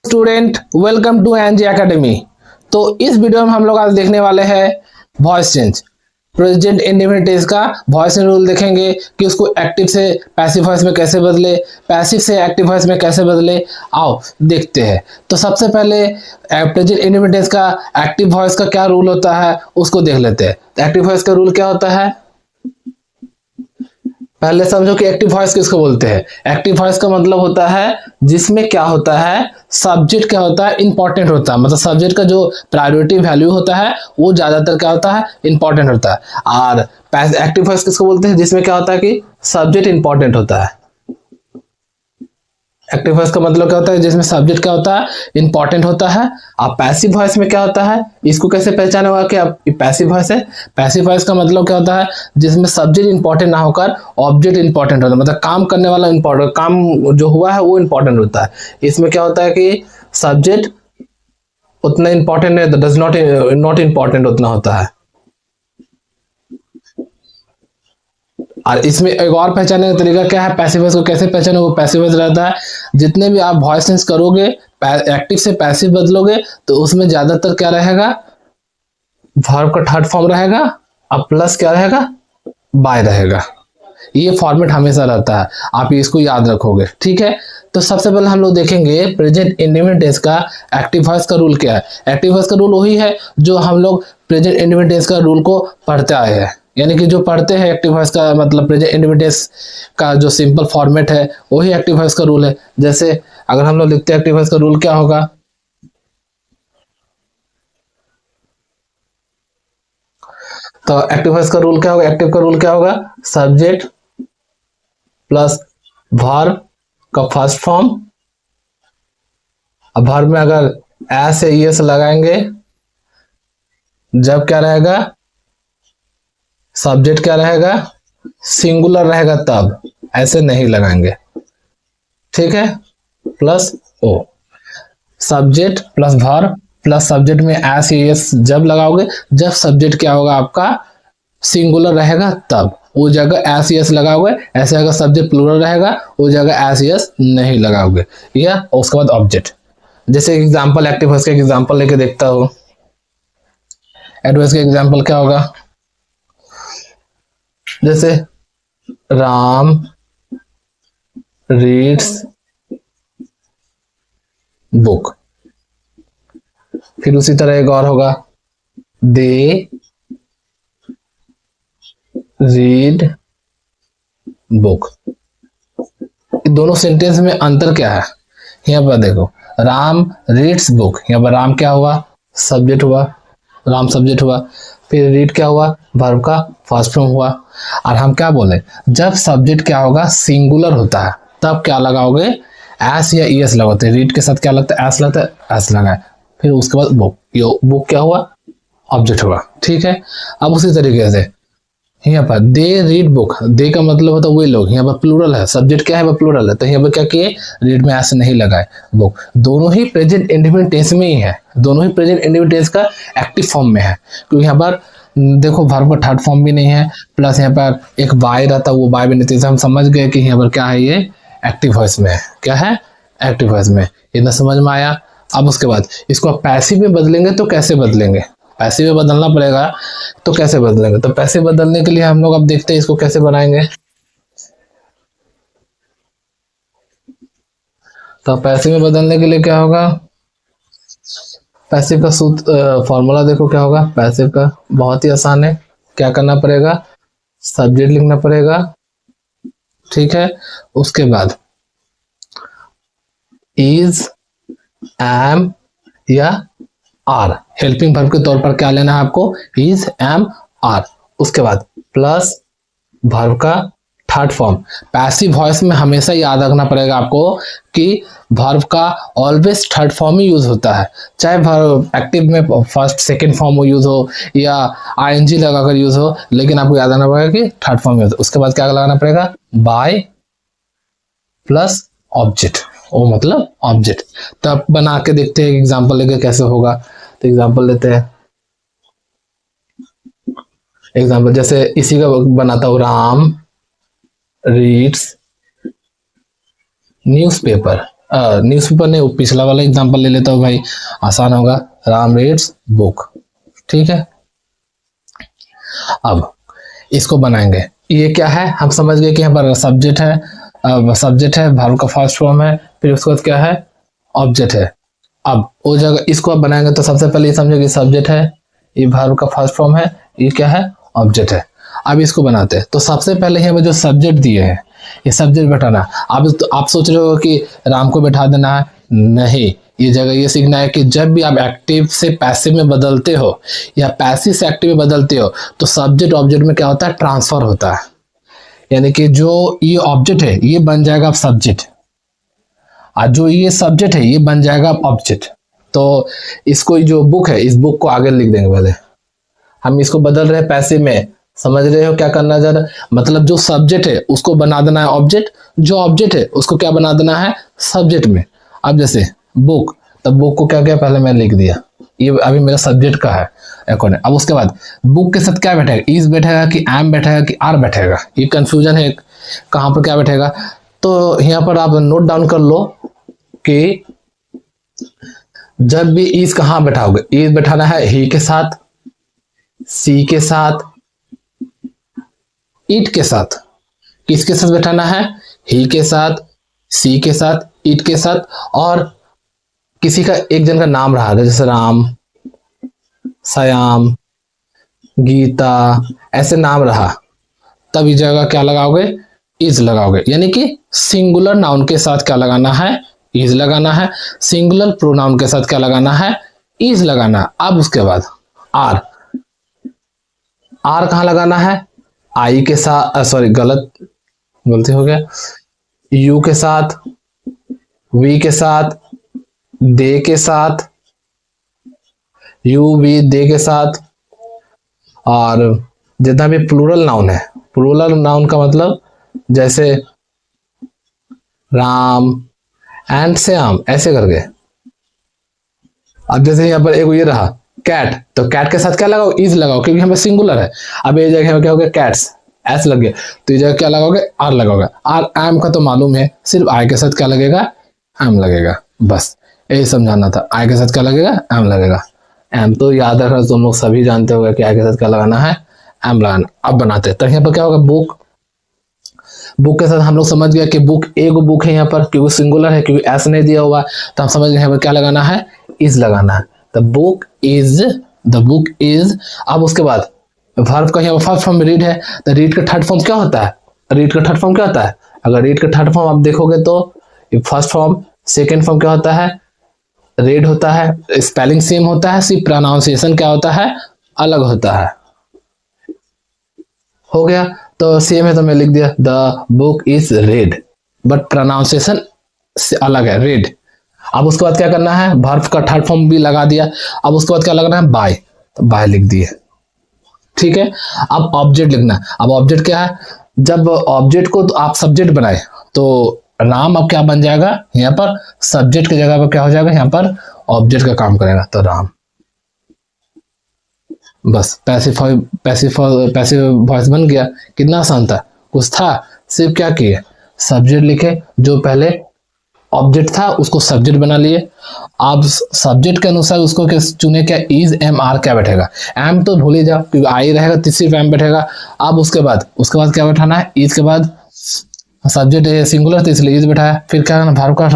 Student, welcome to NG academy. तो इस video में हम लोग आज देखने वाले हैं voice change, present indefinite tense का वॉइस चेंज रूल देखेंगे कि उसको एक्टिव से पैसिव वॉइस में कैसे बदले, पैसिव से एक्टिव वॉइस में कैसे बदले। आओ देखते हैं। तो सबसे पहले प्रेजेंट इंडेफिनिट टेंस का एक्टिव वॉइस का क्या रूल होता है उसको देख लेते हैं। एक्टिव वॉइस का रूल क्या होता है, पहले समझो कि एक्टिव वॉइस किसको बोलते हैं। एक्टिव वॉइस का मतलब होता है जिसमें क्या होता है, सब्जेक्ट क्या होता है, इंपॉर्टेंट होता है। मतलब सब्जेक्ट का जो प्रायोरिटी वैल्यू होता है वो ज्यादातर क्या होता है, इंपॉर्टेंट होता है। और एक्टिव वॉइस किसको बोलते हैं, जिसमें क्या होता है कि सब्जेक्ट इंपॉर्टेंट होता है। एक्टिव वॉइस का मतलब क्या होता है, जिसमें सब्जेक्ट क्या होता है, इंपॉर्टेंट होता है। अब पैसिव वॉइस में क्या होता है, इसको कैसे पहचाना होगा कि अब पैसिव वॉइस है। पैसिव वॉइस का मतलब क्या होता है, जिसमें सब्जेक्ट इंपॉर्टेंट ना होकर ऑब्जेक्ट इंपॉर्टेंट होता है। मतलब काम करने वाला इंपॉर्टेंट, काम जो हुआ है वो इंपॉर्टेंट होता है। इसमें क्या होता है कि सब्जेक्ट उतना इंपॉर्टेंट है, डज नॉट इंपॉर्टेंट उतना होता है। और इसमें एक और पहचानने का तरीका क्या है, पैसिव वॉइस को कैसे पहचाने, वो पैसिव वॉइस रहता है जितने भी आप वॉइस चेंज करोगे, एक्टिव से पैसिव बदलोगे तो उसमें ज्यादातर क्या रहेगा, वर्ब का थर्ड फॉर्म रहेगा, अब प्लस क्या रहेगा, बाय रहेगा। ये फॉर्मेट हमेशा रहता है, आप इसको याद रखोगे, ठीक है। तो सबसे पहले हम लोग देखेंगे प्रेजेंट इंडेफिनिट टेंस का एक्टिव वॉइस का रूल क्या है। एक्टिव वॉइस का रूल वही है जो हम लोग प्रेजेंट इंडेफिनिट टेंस का रूल को पढ़ते आए हैं। यानी कि जो पढ़ते हैं एक्टिव वॉइस का मतलब प्रेजेंट इंडेफिनिट टेंस का जो सिंपल फॉर्मेट है वही एक्टिव वॉइस का रूल है। जैसे अगर हम लोग लिखते हैं एक्टिव वॉइस का रूल क्या होगा, तो एक्टिव वॉइस का रूल क्या होगा, एक्टिव का रूल क्या होगा, सब्जेक्ट प्लस वर्ब का फर्स्ट फॉर्म। अब वर्ब में अगर एस या ईएस लगाएंगे जब क्या रहेगा, सब्जेक्ट क्या रहेगा, सिंगुलर रहेगा, तब ऐसे नहीं लगाएंगे, ठीक है। Plus O, subject plus verb plus subject में एस या ईएस जब लगाओगे, जब सब्जेक्ट क्या होगा आपका सिंगुलर रहेगा तब वो जगह एस यस लगाओगे। ऐसे अगर सब्जेक्ट प्लूरल रहेगा वो जगह एस यस नहीं लगाओगे। या उसके बाद ऑब्जेक्ट, जैसे एग्जांपल एक्टिव वॉइस का एग्जांपल लेके देखता हूं। एक्टिव वॉइस का एग्जांपल क्या होगा, जैसे राम रीड्स बुक, फिर उसी तरह एक और होगा, दे रीड बुक। दोनों सेंटेंस में अंतर क्या है, यहाँ पर देखो, राम रीड्स बुक, यहाँ पर राम क्या हुआ, सब्जेक्ट हुआ, राम सब्जेक्ट हुआ, फिर रीड क्या हुआ, वर्ब का फर्स्ट फॉर्म हुआ। और हम क्या बोले, जब सब्जेक्ट क्या होगा सिंगुलर होता है तब क्या लगाओगे, एस या ईएस लगाते हैं। रीड के साथ क्या लगता है, एस लगता है, एस लगाए। फिर उसके बाद बुक, ये बुक क्या हुआ, ऑब्जेक्ट हुआ, ठीक है। अब उसी तरीके से यहाँ पर दे रीड बुक, दे का मतलब होता है वे लोग, यहाँ पर प्लूरल है, सब्जेक्ट क्या है, वो प्लूरल है, तो यहाँ पर क्या किए, रीड में ऐसे नहीं लगाए, बुक। दोनों ही प्रेजेंट इंडेफिनिट टेंस में ही है, दोनों ही प्रेजेंट इंडेफिनिट टेंस का एक्टिव फॉर्म में है। क्योंकि यहाँ पर देखो वर्ब का थर्ड फॉर्म भी नहीं है, प्लस यहाँ पर एक बाय रहता है, वो बाय भी नहीं, तो हम समझ गए कि यहाँ पर क्या है, ये एक्टिव वॉइस में है। क्या है, एक्टिव वॉइस में। इतना समझ में आया। अब उसके बाद इसको आप पैसिव में बदलेंगे तो कैसे बदलेंगे, पैसिव में बदलना पड़ेगा, तो कैसे बदलेंगे, तो पैसिव बदलने के लिए हम लोग अब देखते हैं इसको कैसे बनाएंगे। तो पैसिव में बदलने के लिए क्या होगा, पैसिव का सूत्र फॉर्मूला देखो क्या होगा। पैसिव का बहुत ही आसान है, क्या करना पड़ेगा, सब्जेक्ट लिखना पड़ेगा, ठीक है। उसके बाद इज, एम या आर, हेल्पिंग वर्ब के तौर पर क्या लेना है आपको, इज, एम, आर। उसके बाद प्लस वर्ब का थर्ड फॉर्म। पैसिव वॉइस में हमेशा याद रखना पड़ेगा आपको कि वर्ब का ऑलवेज थर्ड फॉर्म ही यूज होता है, चाहे वर्ब एक्टिव में फर्स्ट सेकंड फॉर्म यूज हो या आईएनजी लगाकर यूज हो, लेकिन आपको याद रखना पड़ेगा कि थर्ड फॉर्म यूज। उसके बाद क्या लगाना पड़ेगा, बाय प्लस ऑब्जेक्ट, वो मतलब ऑब्जेक्ट। तो अब बना के देखते हैं एग्जाम्पल लेके कैसे होगा। तो एग्जाम्पल लेते हैं, एग्जाम्पल जैसे इसी का बनाता हूं, राम रीड्स न्यूज़पेपर। न्यूज़पेपर नहीं, वो पिछला वाला एग्जांपल ले लेता हूँ भाई, आसान होगा। राम रीड्स बुक, ठीक है। अब इसको बनाएंगे, ये क्या है, हम समझ गए कि यहाँ पर सब्जेक्ट है, सब्जेक्ट है, वर्ब का फर्स्ट फॉर्म है, फिर उसके बाद क्या है, ऑब्जेक्ट है। अब वो जगह इसको आप बनाएंगे तो सबसे पहले ये समझो कि सब्जेक्ट है, ये वर्ब का फर्स्ट फॉर्म है, ये क्या है, ऑब्जेक्ट है। अब इसको बनाते हैं तो सबसे पहले यहाँ पे जो सब्जेक्ट दिए हैं, ये सब्जेक्ट बैठाना। आप सोच रहे हो कि राम को बैठा देना है, नहीं, ये जगह ये सीखना है कि जब भी आप एक्टिव से पैसिव में बदलते हो या पैसिव से एक्टिव में बदलते हो तो सब्जेक्ट ऑब्जेक्ट में क्या होता है, ट्रांसफर होता है। यानी कि जो ये ऑब्जेक्ट है ये बन जाएगा अब सब्जेक्ट, और जो ये सब्जेक्ट है ये बन जाएगा अब ऑब्जेक्ट। तो इसको जो बुक है, इस बुक को आगे लिख देंगे। पहले हम इसको बदल रहे हैं पैसिव में, समझ रहे हो क्या करना है जरा, मतलब जो सब्जेक्ट है उसको बना देना है ऑब्जेक्ट, जो ऑब्जेक्ट है उसको क्या बना देना है, सब्जेक्ट में। अब जैसे बुक, तब बुक को क्या क्या पहले मैं लिख दिया, ये अभी मेरा सब्जेक्ट का है अकॉर्डिंग। अब उसके बाद बुक के साथ क्या बैठेगा, इज बैठेगा कि एम बैठेगा कि आर बैठेगा, ये कंफ्यूजन है कहाँ पर क्या बैठेगा। तो यहाँ पर आप नोट डाउन कर लो कि जब भी इज कहाँ बैठाओगे, इज बैठाना है ही के साथ, सी के साथ, इट के साथ। किसके साथ बैठाना है, ही के साथ, सी के साथ, इट के साथ, और किसी का एक जन का नाम रहा जैसे राम, श्याम, गीता, ऐसे नाम रहा, तब इस जगह क्या लगाओगे, इज लगाओगे। यानी कि सिंगुलर नाउन के साथ क्या लगाना है, इज लगाना है, सिंगुलर प्रोनाउन के साथ क्या लगाना है, इज लगाना है। अब उसके बाद आर, आर कहां लगाना है, आई के साथ, सॉरी गलती हो गया, यू के साथ, वी के साथ, दे के साथ, यू वी दे के साथ, और जितना भी प्लूरल नाउन है, प्लूरल नाउन का मतलब जैसे राम एंड श्याम, ऐसे करके। अब जैसे यहाँ पर एक ये रहा कैट, तो कैट के साथ क्या लगाओ, इज लगाओ, क्योंकि यहाँ पे सिंगुलर है। अब ये जगह क्या हो गया, कैट्स, एस लग गया, तो ये जगह क्या लगाओगे, आर लगाओगे। आर एम का तो मालूम है, सिर्फ आई के साथ क्या लगेगा, एम लगेगा, बस यही समझाना था। आई के साथ क्या लगेगा, एम लगेगा। एम तो याद रखना, तुम लोग सभी जानते होगा कि आई के साथ क्या लगाना है, एम लगाना। अब बनाते हैं, तो यहाँ पर क्या होगा, बुक, बुक के साथ हम लोग समझ गया कि बुक एक बुक है यहाँ पर, क्योंकि सिंगुलर है, क्योंकि एस नहीं दिया हुआ, तो हम समझ गए यहाँ पर क्या लगाना है, इज लगाना है। The book is, the book is. अब उसके बाद वर्ब का यहाँ फर्स्ट फॉर्म रीड है, तो रीड का थर्ड फॉर्म क्या होता है, रीड का थर्ड फॉर्म क्या होता है, अगर रीड का थर्ड फॉर्म आप देखोगे तो फर्स्ट फॉर्म, सेकेंड फॉर्म क्या होता है, रेड होता है, स्पेलिंग सेम होता है, सिर्फ प्रोनाउंसिएशन क्या होता है, अलग होता है। हो गया, तो सेम है तो मैं लिख दिया the book is red, but pronunciation से अलग है, रेड। अब उसके बाद क्या करना है, वर्ब का थर्ड फॉर्म भी लगा दिया। अब उसके बाद क्या लगना है, बाय, तो बाय लिख दिए, ठीक है। अब ऑब्जेक्ट लिखना, अब ऑब्जेक्ट क्या है, जब ऑब्जेक्ट को तो आप सब्जेक्ट बनाए तो राम अब क्या बन जाएगा, यहाँ पर सब्जेक्ट की जगह पर क्या हो जाएगा, यहाँ पर ऑब्जेक्ट का काम करेगा, तो राम। बस पैसिव वॉइस बन गया। कितना आसान था, कुछ था, सिर्फ क्या किए, सब्जेक्ट लिखे, जो पहले ऑब्जेक्ट था उसको सब्जेक्ट बना लिए। आप सब्जेक्ट के अनुसार उसको चुने, क्या इज, एम, आर क्या बैठेगा, एम तो भूल ही जाओ क्योंकि आई रहेगा, तीसरी एम बैठेगा। अब उसके बाद क्या बैठाना है, इज के बाद सब्जेक्ट सिंगुलर तो इसलिए इज बैठाया, फिर क्या करना, वर्ब का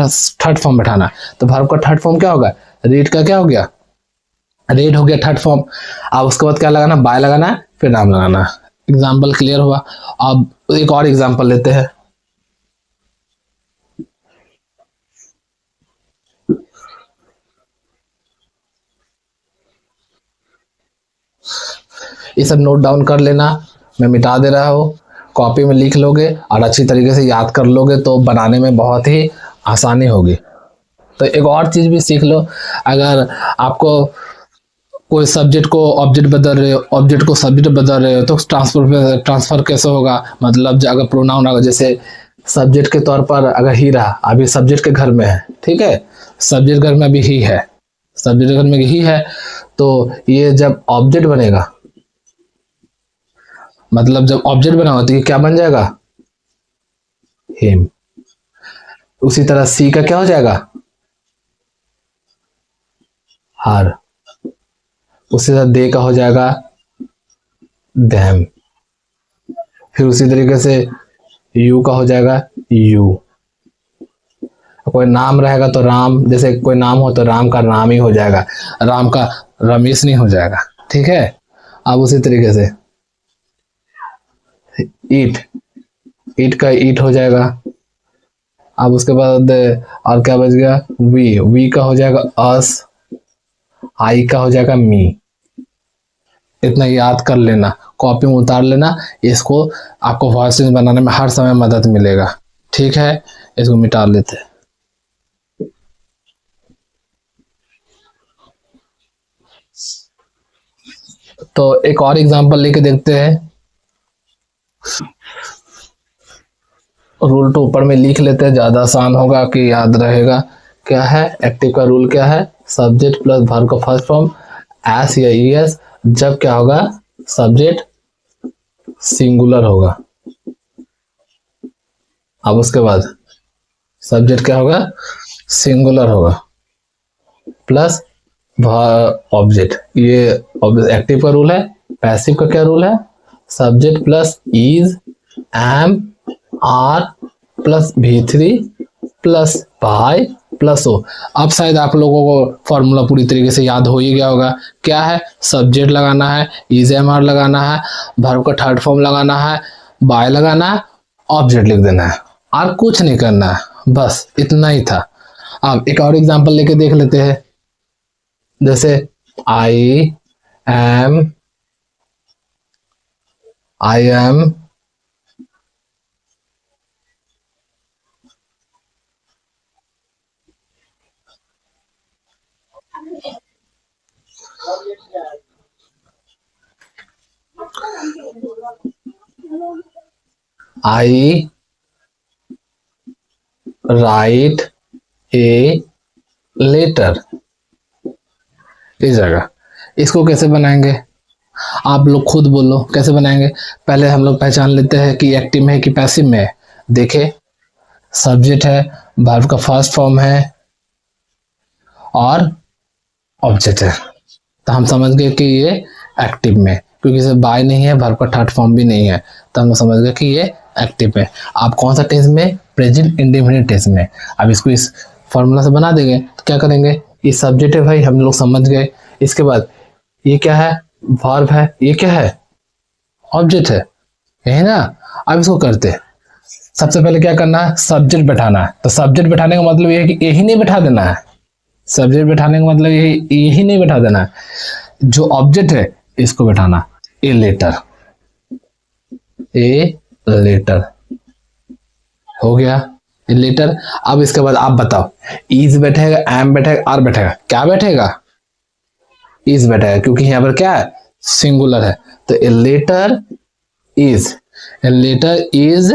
थर्ड फॉर्म बैठाना, तो वर्ब का थर्ड फॉर्म क्या होगा, रीड का क्या हो गया, रेड हो गया थर्ड फॉर्म। अब उसके बाद क्या लगाना, बाय लगाना, फिर नाम लगाना। एग्जाम्पल क्लियर हुआ। अब एक और एग्जाम्पल लेते हैं, ये सब नोट डाउन कर लेना, मैं मिटा दे रहा हूँ, कॉपी में लिख लोगे और अच्छी तरीके से याद कर लोगे तो बनाने में बहुत ही आसानी होगी। तो एक और चीज़ भी सीख लो, अगर आपको कोई सब्जेक्ट को ऑब्जेक्ट बदल रहे हो, ऑब्जेक्ट को सब्जेक्ट बदल रहे हो, तो ट्रांसफर कैसे होगा, मतलब अगर प्रोनाउन अगर जैसे सब्जेक्ट के तौर पर अगर ही रहा, अभी सब्जेक्ट के घर में है, ठीक है, सब्जेक्ट घर में अभी ही है, सब्जेक्ट घर में ही है, तो ये जब ऑब्जेक्ट बनेगा, मतलब जब ऑब्जेक्ट बना होता है क्या बन जाएगा, हिम। उसी तरह सी का क्या हो जाएगा, हर। उसी तरह दे का हो जाएगा them। फिर उसी तरीके से यू का हो जाएगा यू। कोई नाम रहेगा तो राम, जैसे कोई नाम हो तो राम का राम ही हो जाएगा, राम का रमेश नहीं हो जाएगा। ठीक है। अब उसी तरीके से ईट, ईट का ईट हो जाएगा। अब उसके बाद और क्या बच गया, वी का हो जाएगा अस, आई का हो जाएगा मी। इतना याद कर लेना, कॉपी में उतार लेना, इसको आपको वॉइस बनाने में हर समय मदद मिलेगा। ठीक है, इसको मिटा लेते हैं। तो एक और एग्जांपल लेके देखते हैं। रूल तो ऊपर में लिख लेते हैं, ज्यादा आसान होगा कि याद रहेगा। क्या है एक्टिव का रूल, क्या है, सब्जेक्ट प्लस वर्ब का फर्स्ट फॉर्म एस या ईएस, जब क्या होगा, सब्जेक्ट सिंगुलर होगा। अब उसके बाद सब्जेक्ट क्या होगा, सिंगुलर होगा, प्लस ऑब्जेक्ट। ये एक्टिव का रूल है। पैसिव का क्या रूल है, subject plus is, am, are plus V3 plus by plus O. अब शायद आप लोगों को फॉर्मूला पूरी तरीके से याद हो ही गया होगा। क्या है, सब्जेक्ट लगाना है, इज एम आर लगाना है, वर्ब का थर्ड फॉर्म लगाना है, बाय लगाना है, ऑब्जेक्ट लिख देना है, और कुछ नहीं करना है, बस इतना ही था। अब एक और एग्जांपल लेके देख लेते हैं। जैसे I am I write a letter। इस जगह इसको कैसे बनाएंगे, आप लोग खुद बोलो कैसे बनाएंगे। पहले हम लोग पहचान लेते हैं कि एक्टिव में है कि पैसिव में है। देखे, सब्जेक्ट है, वर्ब का फर्स्ट फॉर्म है और ऑब्जेक्ट है, तो हम समझ गए कि ये एक्टिव में, क्योंकि इसे बाय नहीं है, वर्ब का थर्ड फॉर्म भी नहीं है, तो हम समझ गए कि ये एक्टिव है। आप कौन सा टेंस में, प्रेजेंट इंडेफिनिट टेंस में। अब इसको इस फॉर्मूला से बना देंगे तो क्या करेंगे, ये सब्जेक्ट है भाई, हम लोग समझ गए। इसके बाद ये क्या है, वर्ब है, ये क्या है, ऑब्जेक्ट है, यही ना। अब इसको करते हैं। सबसे पहले क्या करना है, सब्जेक्ट बैठाना है। तो सब्जेक्ट बैठाने का मतलब ये है कि यही नहीं बैठा देना है, सब्जेक्ट बैठाने का मतलब यही नहीं बैठा देना है, जो ऑब्जेक्ट है इसको बैठाना, ए लेटर, ए लेटर हो गया, ए लेटर। अब इसके बाद आप बताओ, इज बैठेगा, एम बैठेगा, आर बैठेगा, क्या बैठेगा, इज बैठेगा, क्योंकि यहां पर क्या है, सिंगुलर है। तो a letter is, a letter is.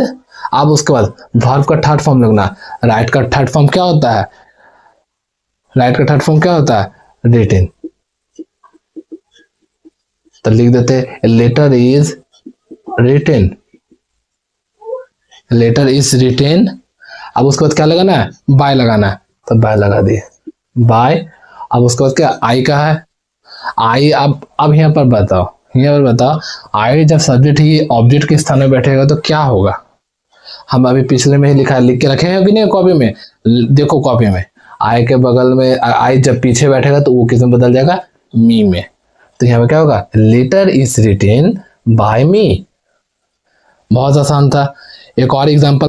अब उसके बाद वर्ब का थर्ड फॉर्म लिखना। राइट का थर्ड फॉर्म क्या होता है, राइट का थर्ड फॉर्म क्या होता है, रिटन। तो लिख देते हैं letter is written, letter is written. अब उसके बाद क्या लगाना है, बाय लगाना है, तो बाय लगा दिए, बाय। अब उसके बाद क्या, आई का है, आई। अब यहाँ पर बताओ, यहाँ पर बताओ, आई जब सब्जेक्ट ही ऑब्जेक्ट के स्थान में बैठेगा तो क्या होगा। हम अभी पिछले में ही लिखा है, लिख के रखे हैं कि नहीं कॉपी में, देखो कॉपी में, आई के बगल में आई जब पीछे बैठेगा तो वो किस में बदल जाएगा, मी में। तो यहाँ पे क्या होगा, लेटर इज रिटेन बाय मी। बहुत आसान था। एक और एग्जांपल